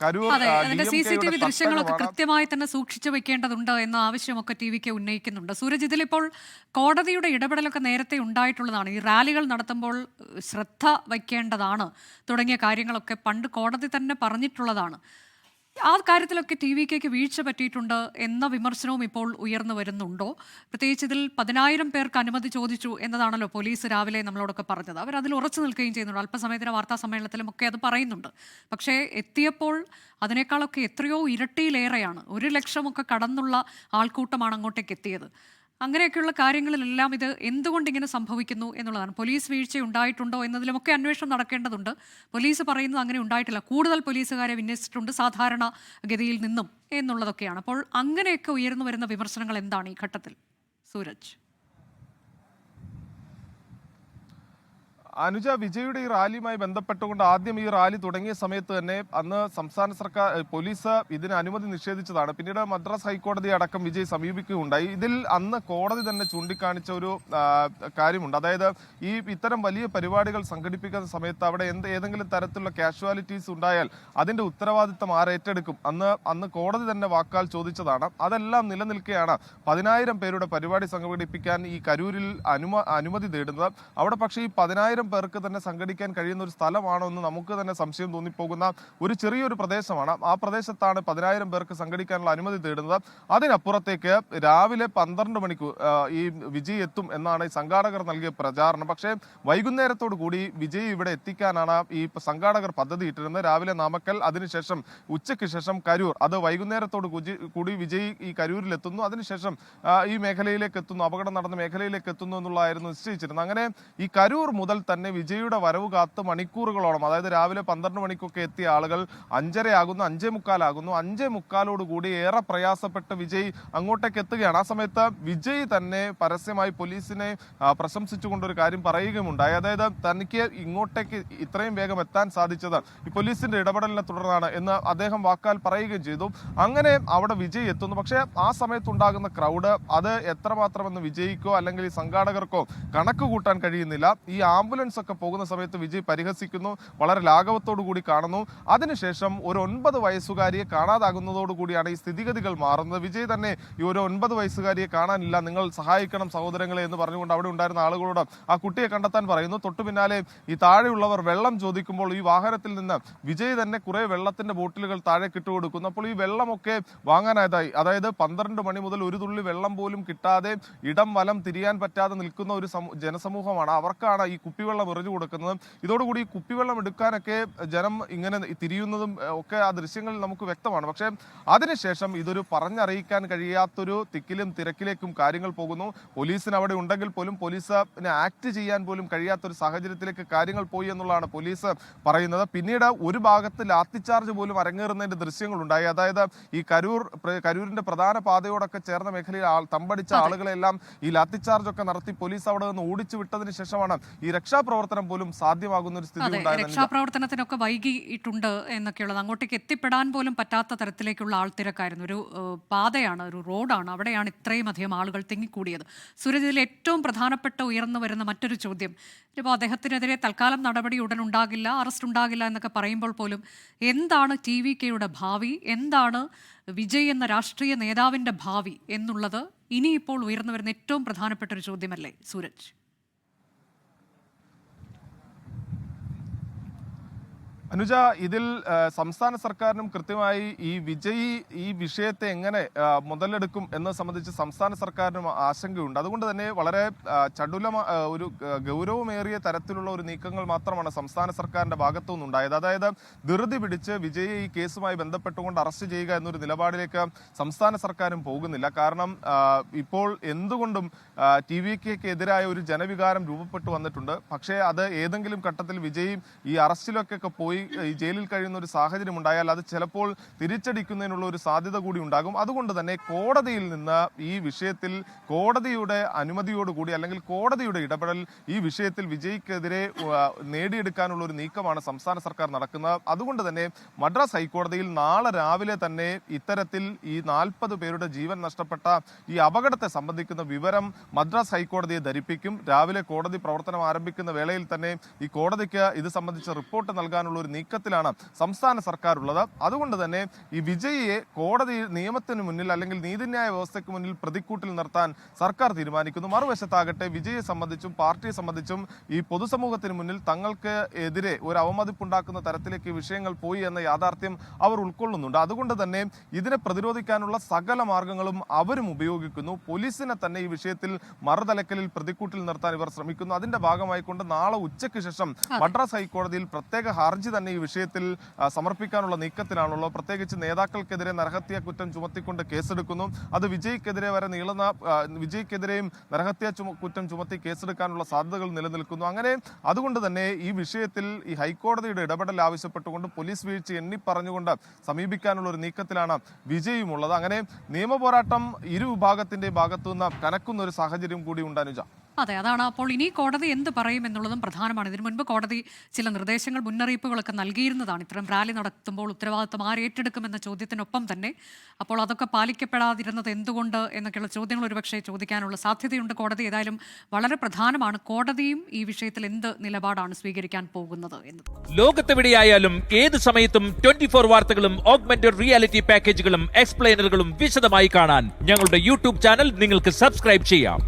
കരൂർ അതെ, അതിന്റെ CCTV ദൃശ്യങ്ങളൊക്കെ തട്ടകമാണ്. കൃത്യമായി തന്നെ സൂക്ഷിച്ചു വെക്കേണ്ടതുണ്ട് എന്ന ആവശ്യമൊക്കെ ടിവിക്ക് ഉന്നയിക്കുന്നുണ്ട്. സൂരജ്, ഇതിലിപ്പോൾ കോടതിയുടെ ഇടപെടലൊക്കെ നേരത്തെ ഉണ്ടായിട്ടുള്ളതാണ്. ഈ റാലികൾ നടത്തുമ്പോൾ ശ്രദ്ധ വയ്ക്കേണ്ടതാണ് തുടങ്ങിയ കാര്യങ്ങളൊക്കെ പണ്ട് കോടതി തന്നെ പറഞ്ഞിട്ടുള്ളതാണ്. ആ കാര്യത്തിലൊക്കെ TVKക്ക് വീഴ്ച പറ്റിയിട്ടുണ്ട് എന്ന വിമർശനവും ഇപ്പോൾ ഉയർന്നു വരുന്നുണ്ടോ? പ്രത്യേകിച്ച് ഇതിൽ 10,000 പേർക്ക് അനുമതി ചോദിച്ചു എന്നതാണല്ലോ പോലീസ് രാവിലെ നമ്മളോടൊക്കെ പറഞ്ഞത്. അവരതിൽ ഉറച്ചു നിൽക്കുകയും ചെയ്യുന്നുണ്ട്. അല്പസമയത്തിന് വാർത്താ സമ്മേളനത്തിലും ഒക്കെ അത് പറയുന്നുണ്ട്. പക്ഷേ എത്തിയപ്പോൾ അതിനേക്കാളൊക്കെ എത്രയോ ഇരട്ടിയിലേറെയാണ്, 1,00,000 ഒക്കെ കടന്നുള്ള ആൾക്കൂട്ടമാണ് അങ്ങോട്ടേക്ക് എത്തിയത്. അങ്ങനെയൊക്കെയുള്ള കാര്യങ്ങളിലെല്ലാം ഇത് എന്തുകൊണ്ട് ഇങ്ങനെ സംഭവിക്കുന്നു എന്നുള്ളതാണ്. പോലീസ് വീഴ്ച ഉണ്ടായിട്ടുണ്ടോ എന്നതിലുമൊക്കെ അന്വേഷണം നടക്കേണ്ടതുണ്ട്. പോലീസ് പറയുന്നത് അങ്ങനെ ഉണ്ടായിട്ടില്ല, കൂടുതൽ പോലീസുകാരെ വിന്യസിച്ചിട്ടുണ്ട് സാധാരണ ഗതിയിൽ നിന്നും എന്നുള്ളതൊക്കെയാണ്. അപ്പോൾ അങ്ങനെയൊക്കെ ഉയർന്നു വരുന്ന വിമർശനങ്ങൾ എന്താണ് ഈ ഘട്ടത്തിൽ, സൂരജ്? അനുജ, വിജയുടെ ഈ റാലിയുമായി ബന്ധപ്പെട്ടുകൊണ്ട് ആദ്യം ഈ റാലി തുടങ്ങിയ സമയത്ത് തന്നെ അന്ന് സംസ്ഥാന സർക്കാർ പോലീസ് ഇതിന് അനുമതി നിഷേധിച്ചതാണ്. പിന്നീട് മദ്രാസ് ഹൈക്കോടതി അടക്കം വിജയ് സമീപിക്കുകയുണ്ടായി. ഇതിൽ അന്ന് കോടതി തന്നെ ചൂണ്ടിക്കാണിച്ച ഒരു കാര്യമുണ്ട്. അതായത് ഇത്തരം വലിയ പരിപാടികൾ സംഘടിപ്പിക്കുന്ന സമയത്ത് അവിടെ ഏതെങ്കിലും തരത്തിലുള്ള കാഷ്വാലിറ്റീസ് ഉണ്ടായാൽ അതിന്റെ ഉത്തരവാദിത്തം ആരേറ്റെടുക്കും? അന്ന് കോടതി തന്നെ വാക്കാൽ ചോദിച്ചതാണ്. അതെല്ലാം നിലനിൽക്കെയാണ് 10,000 പേരുടെ പരിപാടി സംഘടിപ്പിക്കാൻ ഈ കരൂരിൽ അനുമതി തേടുന്നത്. അവിടെ പക്ഷേ ഈ 10,000 പേർക്ക് തന്നെ സംഘടിക്കാൻ കഴിയുന്ന ഒരു സ്ഥലമാണോ എന്ന് നമുക്ക് തന്നെ സംശയം തോന്നിപ്പോകുന്ന ഒരു ചെറിയൊരു പ്രദേശമാണ്. ആ പ്രദേശത്താണ് 10,000 പേർക്ക് സംഘടിക്കാനുള്ള അനുമതി തേടുന്നത്. അതിനപ്പുറത്തേക്ക് രാവിലെ 12 മണിക്ക് ഈ വിജയ് എത്തും എന്നാണ് ഈ സംഘാടകർ നൽകിയ പ്രചാരണം. പക്ഷേ വൈകുന്നേരത്തോടു കൂടി വിജയ് ഇവിടെ എത്തിക്കാനാണ് ഈ സംഘാടകർ പദ്ധതി ഇട്ടിരുന്നത്. രാവിലെ നാമക്കൽ, അതിനുശേഷം ഉച്ചയ്ക്ക് ശേഷം കരൂർ. അത് വൈകുന്നേരത്തോടു കൂടി വിജയ് ഈ കരൂരിൽ എത്തുന്നു. അതിനുശേഷം ഈ മേഖലയിലേക്ക് എത്തുന്നു, അപകടം നടന്ന മേഖലയിലേക്ക് എത്തുന്നു എന്നുള്ളതായിരുന്നു നിശ്ചയിച്ചിരുന്നത്. അങ്ങനെ ഈ കരൂർ മുതൽ തന്നെ വിജയുടെ വരവ് കാത്ത് മണിക്കൂറുകളോളം, അതായത് രാവിലെ 12 മണിക്കൊക്കെ എത്തിയ ആളുകൾ 5:30 ആകുന്നു, 5:45 ആകുന്നു. 5:45 കൂടി ഏറെ പ്രയാസപ്പെട്ട് വിജയ് അങ്ങോട്ടേക്ക് എത്തുകയാണ്. ആ സമയത്ത് വിജയ് തന്നെ പരസ്യമായി പോലീസിനെ പ്രശംസിച്ചുകൊണ്ടൊരു കാര്യം പറയുകയുണ്ടായി. അതായത് തനിക്ക് ഇങ്ങോട്ടേക്ക് ഇത്രയും വേഗം എത്താൻ സാധിച്ചത് ഈ പോലീസിന്റെ ഇടപെടലിനെ തുടർന്നാണ് എന്ന് അദ്ദേഹം വാക്കാൽ പറയുകയും ചെയ്തു. അങ്ങനെ അവിടെ വിജയ് എത്തുന്നു. പക്ഷേ ആ സമയത്തുണ്ടാകുന്ന ക്രൗഡ് അത് എത്രമാത്രമെന്ന് വിജയിക്കോ അല്ലെങ്കിൽ ഈ സംഘാടകർക്കോ കണക്ക് കൂട്ടാൻ കഴിയുന്നില്ല. ഈ ആംബുലൻസ് ഒക്കെ പോകുന്ന സമയത്ത് വിജയ് പരിഹസിക്കുന്നു, വളരെ ലാഘവത്തോടു കൂടി കാണുന്നു. അതിനുശേഷം ഒരു 9 വയസ്സുകാരിയെ കാണാതാകുന്നതോടുകൂടിയാണ് ഈ സ്ഥിതിഗതികൾ മാറുന്നത്. വിജയ് തന്നെ ഈ ഒരു 9 വയസ്സുകാരിയെ കാണാനില്ല, നിങ്ങൾ സഹായിക്കണം സഹോദരങ്ങളെ എന്ന് പറഞ്ഞുകൊണ്ട് അവിടെ ഉണ്ടായിരുന്ന ആളുകളോട് ആ കുട്ടിയെ കണ്ടെത്താൻ പറയുന്നു. തൊട്ടു പിന്നാലെ ഈ താഴെയുള്ളവർ വെള്ളം ചോദിക്കുമ്പോൾ ഈ വാഹനത്തിൽ നിന്ന് വിജയ് തന്നെ കുറെ വെള്ളത്തിന്റെ ബോട്ടിലുകൾ താഴെ കിട്ടുകൊടുക്കുന്നു. അപ്പോൾ ഈ വെള്ളമൊക്കെ വാങ്ങാനായതായി, അതായത് 12 മണി മുതൽ ഒരു തുള്ളി വെള്ളം പോലും കിട്ടാതെ ഇടം വലം തിരിയാൻ പറ്റാതെ നിൽക്കുന്ന ഒരു ജനസമൂഹമാണ്. അവർക്കാണ് ഈ കുപ്പിവെള്ളം എറിഞ്ഞു കൊടുക്കുന്നത്. ഇതോടുകൂടി കുപ്പിവെള്ളം എടുക്കാനൊക്കെ ജനം ഇങ്ങനെ തിരിയുന്നതും ഒക്കെ ആ ദൃശ്യങ്ങളിൽ നമുക്ക് വ്യക്തമാണ്. പക്ഷേ അതിനുശേഷം ഇതൊരു പറഞ്ഞറിയിക്കാൻ കഴിയാത്തൊരു തിക്കിലും തിരക്കിലേക്കും കാര്യങ്ങൾ പോകുന്നു. പോലീസിന് അവിടെ ഉണ്ടെങ്കിൽ പോലും പോലീസിന് ആക്ട് ചെയ്യാൻ പോലും കഴിയാത്തൊരു സാഹചര്യത്തിലേക്ക് കാര്യങ്ങൾ പോയി എന്നുള്ളതാണ് പോലീസ് പറയുന്നത്. പിന്നീട് ഒരു ഭാഗത്ത് ലാത്തിച്ചാർജ് പോലും അരങ്ങേറുന്നതിന്റെ ദൃശ്യങ്ങളുണ്ടായി. അതായത് ഈ കരൂരിന്റെ പ്രധാന പാതയോടൊക്കെ ചേർന്ന മേഖലയിൽ തമ്പടിച്ച ആളുകളെല്ലാം ഈ ലാത്തിച്ചാർജ് ഒക്കെ നടത്തി പോലീസ് അവിടെ നിന്ന് ഓടിച്ചു വിട്ടതിന് ശേഷമാണ് ഈ രക്ഷാപ്രവർത്തനം പോലും സാധ്യമാകുന്ന ഒരു സ്ഥിതി ഉണ്ടായത്. രക്ഷാപ്രവർത്തനത്തിനൊക്കെ വൈകിയിട്ടുണ്ട് എന്നൊക്കെയുള്ളത്, അങ്ങോട്ടേക്ക് എത്തിപ്പെടാൻ പോലും പറ്റാത്ത തരത്തിലേക്കുള്ള ആൾത്തിരക്കായിരുന്നു. ഒരു പാതയാണ്, ഒരു റോഡാണ്, അവിടെയാണ് ഇത്രയും അധികം ആളുകൾ തിങ്ങിക്കൂടിയത്. സൂരജ്, ഇതിൽ ഏറ്റവും പ്രധാനപ്പെട്ട ഉയർന്നു വരുന്ന മറ്റൊരു ചോദ്യം, ഇപ്പോൾ അദ്ദേഹത്തിനെതിരെ തൽക്കാലം നടപടി ഉടൻ ഉണ്ടാകില്ല, അറസ്റ്റ് ഉണ്ടാകില്ല എന്നൊക്കെ പറയുമ്പോൾ പോലും എന്താണ് TVKയുടെ ഭാവി, എന്താണ് വിജയ് എന്ന രാഷ്ട്രീയ നേതാവിൻ്റെ ഭാവി എന്നുള്ളത് ഇനിയിപ്പോൾ ഉയർന്നു വരുന്ന ഏറ്റവും പ്രധാനപ്പെട്ട ഒരു ചോദ്യമല്ലേ സൂരജ്? അനുജ, ഇതിൽ സംസ്ഥാന സർക്കാരിനും കൃത്യമായി ഈ വിജയ് ഈ വിഷയത്തെ എങ്ങനെ മുതലെടുക്കും എന്നത് സംബന്ധിച്ച് സംസ്ഥാന സർക്കാരിനും ആശങ്കയുണ്ട്. അതുകൊണ്ട് തന്നെ വളരെ ഒരു ഗൗരവമേറിയ തരത്തിലുള്ള ഒരു നീക്കങ്ങൾ മാത്രമാണ് സംസ്ഥാന സർക്കാരിന്റെ ഭാഗത്തു നിന്നുണ്ടായത്. അതായത് ധൃതി പിടിച്ച് വിജയ് ഈ കേസുമായി ബന്ധപ്പെട്ടുകൊണ്ട് അറസ്റ്റ് ചെയ്യുക എന്നൊരു നിലപാടിലേക്ക് സംസ്ഥാന സർക്കാരും പോകുന്നില്ല. കാരണം ഇപ്പോൾ എന്തുകൊണ്ടും TVKക്കെതിരായ ഒരു ജനവികാരം രൂപപ്പെട്ടു വന്നിട്ടുണ്ട്. പക്ഷേ അത് ഏതെങ്കിലും ഘട്ടത്തിൽ വിജയ് ഈ അറസ്റ്റിലൊക്കെ പോയി ഈ ജയിലിൽ കഴിയുന്ന ഒരു സാഹചര്യം ഉണ്ടായാൽ അത് ചിലപ്പോൾ തിരിച്ചടിക്കുന്നതിനുള്ള ഒരു സാധ്യത കൂടി ഉണ്ടാകും. അതുകൊണ്ട് തന്നെ കോടതിയിൽ നിന്ന് ഈ വിഷയത്തിൽ കോടതിയുടെ അനുമതിയോടുകൂടി അല്ലെങ്കിൽ കോടതിയുടെ ഇടപെടൽ ഈ വിഷയത്തിൽ വിജയ്ക്കെതിരെ നേടിയെടുക്കാനുള്ള ഒരു നീക്കമാണ് സംസ്ഥാന സർക്കാർ നടക്കുന്നത്. അതുകൊണ്ട് തന്നെ മദ്രാസ് ഹൈക്കോടതിയിൽ നാളെ രാവിലെ തന്നെ ഇത്തരത്തിൽ ഈ 40 പേരുടെ ജീവൻ നഷ്ടപ്പെട്ട ഈ അപകടത്തെ സംബന്ധിക്കുന്ന വിവരം മദ്രാസ് ഹൈക്കോടതിയെ ധരിപ്പിക്കും. രാവിലെ കോടതി പ്രവർത്തനം ആരംഭിക്കുന്ന വേളയിൽ തന്നെ ഈ കോടതിക്ക് ഇത് സംബന്ധിച്ച റിപ്പോർട്ട് നൽകാനുള്ള ഒരു ഒരു നീക്കത്തിലാണ് സംസ്ഥാന സർക്കാർ ഉള്ളത്. അതുകൊണ്ട് തന്നെ ഈ വിജയിയെ കോടതി നിയമത്തിന് മുന്നിൽ അല്ലെങ്കിൽ നീതിന്യായ വ്യവസ്ഥയ്ക്ക് മുന്നിൽ പ്രതിക്കൂട്ടിൽ നിർത്താൻ സർക്കാർ തീരുമാനിക്കുന്നു. മറുവശത്താകട്ടെ വിജയിയെ സംബന്ധിച്ചും പാർട്ടിയെ സംബന്ധിച്ചും ഈ പൊതുസമൂഹത്തിന് മുന്നിൽ തങ്ങൾക്ക് എതിരെ ഒരു അവമതിപ്പുണ്ടാക്കുന്ന തരത്തിലേക്ക് വിഷയങ്ങൾ പോയി എന്ന യാഥാർത്ഥ്യം അവർ ഉൾക്കൊള്ളുന്നുണ്ട്. അതുകൊണ്ട് തന്നെ ഇതിനെ പ്രതിരോധിക്കാനുള്ള സകല മാർഗങ്ങളും അവരും ഉപയോഗിക്കുന്നു. പോലീസിനെ തന്നെ ഈ വിഷയത്തിൽ മറുതലക്കലിൽ പ്രതിക്കൂട്ടിൽ നിർത്താൻ ഇവർ ശ്രമിക്കുന്നു. അതിന്റെ ഭാഗമായിക്കൊണ്ട് നാളെ ഉച്ചയ്ക്ക് ശേഷം മദ്രാസ് ഹൈക്കോടതിയിൽ പ്രത്യേക ഹർജി തന്നെ ഈ വിഷയത്തിൽ സമർപ്പിക്കാനുള്ള നീക്കത്തിലാണുള്ളത്. പ്രത്യേകിച്ച് നേതാക്കൾക്കെതിരെ നരഹത്യാ കുറ്റം ചുമത്തിക്കൊണ്ട് കേസെടുക്കുന്നു. അത് വിജയ്ക്കെതിരെ വരെ വിജയ്ക്കെതിരെയും നരഹത്യാ കുറ്റം ചുമത്തി കേസെടുക്കാനുള്ള സാധ്യതകൾ നിലനിൽക്കുന്നു. അങ്ങനെ അതുകൊണ്ട് തന്നെ ഈ വിഷയത്തിൽ ഈ ഹൈക്കോടതിയുടെ ഇടപെടൽ ആവശ്യപ്പെട്ടുകൊണ്ട് പോലീസ് വീഴ്ച എണ്ണി പറഞ്ഞുകൊണ്ട് സമീപിക്കാനുള്ള ഒരു നീക്കത്തിലാണ് വിജയുമുള്ളത്. അങ്ങനെ നിയമപോരാട്ടം ഇരു വിഭാഗത്തിന്റെ ഭാഗത്തുനിന്ന് കനക്കുന്ന ഒരു സാഹചര്യം കൂടി ഉണ്ട് അനുജ. അതെ, അതാണ്. അപ്പോൾ ഇനി കോടതി എന്ത് പറയും എന്നുള്ളതും പ്രധാനമാണ്. ഇതിനു മുൻപ് കോടതി ചില നിർദ്ദേശങ്ങൾ, മുന്നറിയിപ്പുകളൊക്കെ നൽകിയിരുന്നതാണ്. ഇത്തരം റാലി നടത്തുമ്പോൾ ഉത്തരവാദിത്തം ആരേറ്റെടുക്കുമെന്ന ചോദ്യത്തിനൊപ്പം തന്നെ അപ്പോൾ അതൊക്കെ പാലിക്കപ്പെടാതിരുന്നത് എന്തുകൊണ്ട് എന്നൊക്കെയുള്ള ചോദ്യങ്ങൾ ഒരുപക്ഷെ ചോദിക്കാനുള്ള സാധ്യതയുണ്ട്. കോടതി ഏതായാലും വളരെ പ്രധാനമാണ്. കോടതിയും ഈ വിഷയത്തിൽ എന്ത് നിലപാടാണ് സ്വീകരിക്കാൻ പോകുന്നത് എന്നത്. ലോകത്തെവിടെയായാലും ഏത് സമയത്തും 24 വാർത്തകളും ഓഗ്മെന്റഡ് റിയാലിറ്റി പാക്കേജുകളും എക്സ്പ്ലെയിനറുകളും വിശദമായി കാണാൻ ഞങ്ങളുടെ യൂട്യൂബ് ചാനൽ നിങ്ങൾക്ക് സബ്സ്ക്രൈബ് ചെയ്യാം.